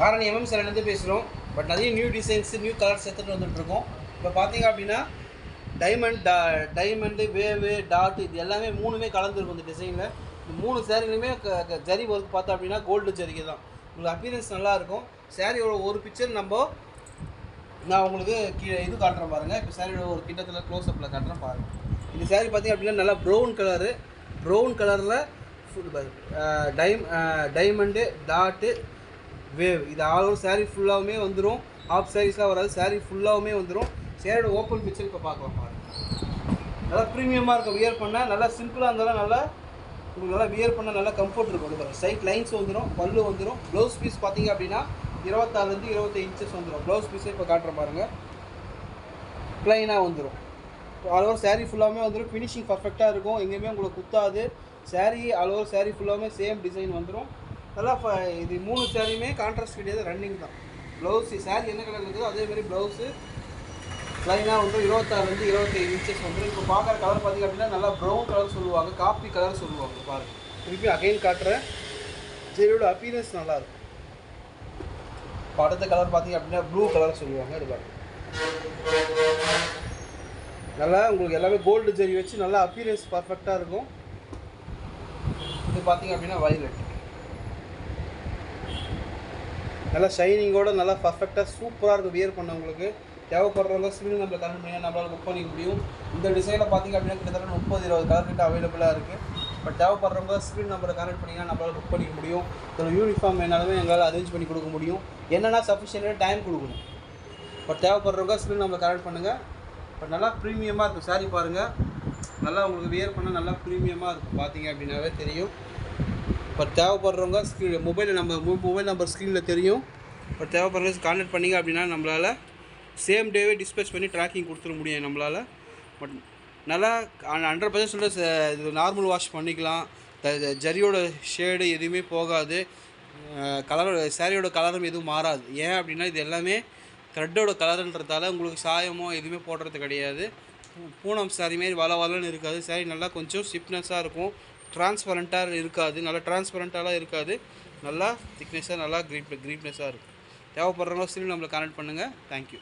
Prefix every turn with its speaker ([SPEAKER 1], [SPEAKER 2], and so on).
[SPEAKER 1] Arani MM சேனல்லேருந்து பேசுகிறோம். But நிறைய new designs new colours எடுத்துகிட்டு வந்துட்டுருக்கோம். இப்போ பார்த்தீங்க அப்படின்னா டைமண்டு வேவு டாட் இது எல்லாமே மூணுமே கலந்துருக்கும் இந்த டிசைனில். இந்த 3 சேரீலையுமே ஜரி ஒர்க் பார்த்தோம் அப்படின்னா கோல்டு ஜரிகை தான். உங்களுக்கு அப்பியரன்ஸ் நல்லாயிருக்கும். சேரீயோட ஒரு பிக்சர் நான் உங்களுக்கு இது காட்டுறேன் பாருங்கள். இப்போ சேரீயோட ஒரு கிட்டத்தில் க்ளோஸ்அப்பில் காட்டுறேன் பாருங்கள். இந்த சேரீ பார்த்திங்க அப்படின்னா நல்லா ப்ரௌன் கலரில் ஃபுல் டைமண்டு டாட்டு வேவ் இது ஆல் ஓவர் சாரீ ஃபுல்லாகவுமே வந்துடும். ஆஃப் சாரீஸ்லாம் வராது, சாரீ ஃபுல்லாகவுமே வந்துடும். சேரீயோட ஓப்பன் பிக்சர் இப்போ பார்க்கலாம் பாருங்கள். நல்லா ப்ரீமியமாக இருக்கும். வியர் பண்ணால் நல்லா சிம்பிளாக இருந்தாலும் நல்லா உங்களுக்கு நல்லா வியர் பண்ணால் நல்லா கம்ஃபர்ட் இருக்கும். அது சைட் லைன்ஸ் வந்துடும், பல்லு வந்துடும். ப்ளவுஸ் பீஸ் பார்த்தீங்க அப்படின்னா 26 to 25 இன்ச்சஸ் வந்துடும். ப்ளவுஸ் பீஸே இப்போ காட்டுற பாருங்கள். ப்ளைனாக வந்துடும். ஆல் ஓவர் சாரீ ஃபுல்லாகவே வந்துடும். ஃபினிஷிங் பர்ஃபெக்டாக இருக்கும். எங்கேயுமே உங்களுக்கு குத்தாது. சாரீ ஆல் ஓவர் சாரீ ஃபுல்லாகவே சேம் டிசைன் வந்துடும். நல்லா இது 3 சாரியுமே கான்ட்ராஸ்ட் கிடையாது, ரன்னிங் தான். ப்ளவுஸு சாரீ என்ன கலர் இருக்குதோ அதேமாதிரி ப்ளவுஸு லைனாக வந்து 26 to 25 இன்ச்சஸ் வந்துடும். இப்போ பார்க்குற கலர் பார்த்திங்க அப்படின்னா நல்லா ப்ரௌன் கலர் சொல்லுவாங்க, காப்பி கலர் சொல்லுவாங்க. பாருங்கள், திருப்பி அகைன் காட்டுறேன். சரியோட அப்பியரன்ஸ் நல்லாயிருக்கும். இப்போ அடுத்த கலர் பார்த்திங்க அப்படின்னா ப்ளூ கலர் சொல்லுவாங்க. அது பாருங்கள், நல்லா உங்களுக்கு எல்லாமே கோல்டு ஜரி வச்சு நல்லா அப்பியரன்ஸ் பர்ஃபெக்டாக இருக்கும். இது பார்த்திங்க அப்படின்னா வயலட், நல்லா ஷைனிங்கோட நல்லா பர்ஃபெக்டாக சூப்பராக இருக்கும். வியர் பண்ணவங்களுக்கு தேவைப்படுறவங்க ஸ்க்ரீன் நம்பர் கனெக்ட் பண்ணி நம்மளால் புக் பண்ணிக்க முடியும். இந்த டிசைனில் பார்த்திங்க அப்படின்னா கிட்டத்தட்ட 30-20 கலர் கிட்ட அவைலபிளாக இருக்குது. பட் தேவைப்படுறவங்க ஸ்க்ரீன் நம்பரை கனெக்ட் பண்ணிங்கன்னா நம்மளால் புக் பண்ணிக்க முடியும். இதில் யூனிஃபார்ம் வேணாலுமே எங்களால் அரேஞ்ச் பண்ணி கொடுக்க முடியும். என்னென்னா சஃபிஷியன்டாக டைம் கொடுக்கணும். பட் தேவைப்படுறவங்க ஸ்க்ரீன் நம்பரை கனெக்ட் பண்ணுங்கள். பட் நல்லா ப்ரீமியமாக இருக்கும். சாரீ பாருங்கள், நல்லா உங்களுக்கு வியர் பண்ணால் நல்லா ப்ரீமியமாக இருக்கும். பார்த்திங்க அப்படின்னாவே தெரியும். பட் தேவைப்படுறவங்க மொபைல் நம்பர் ஸ்க்ரீனில் தெரியும். பட் தேவைப்படுறவங்க கான்டாக்ட் பண்ணிங்க அப்படின்னா நம்மளால் சேம் டேவே டிஸ்பேச் பண்ணி ட்ராக்கிங் கொடுத்துட முடியும் நம்மளால். பட் நல்லா 100% சொல்ல இது நார்மல் வாஷ் பண்ணிக்கலாம். ஜரியோட ஷேடு எதுவுமே போகாது. சாரியோட கலரும் எதுவும் மாறாது. ஏன் அப்படின்னா இது எல்லாமே த்ரெட்டோட கலருன்றதால உங்களுக்கு சாயமோ எதுவுமே போடுறது கிடையாது. பூனம் சாரி மாரி வளன்னு இருக்காது. சாரி நல்லா கொஞ்சம் ஸ்டிப்னஸாக இருக்கும். ட்ரான்ஸ்பரண்ட்டாக இருக்காது, நல்லா ட்ரான்ஸ்பரண்ட்டாலாம் இருக்காது. நல்லா திக்னஸாக நல்லா க்ரீப்னஸாக இருக்கும். தேவைப்படுறவங்க ஸ்டில் நம்மளை கனெக்ட் பண்ணுங்கள். தேங்க்யூ.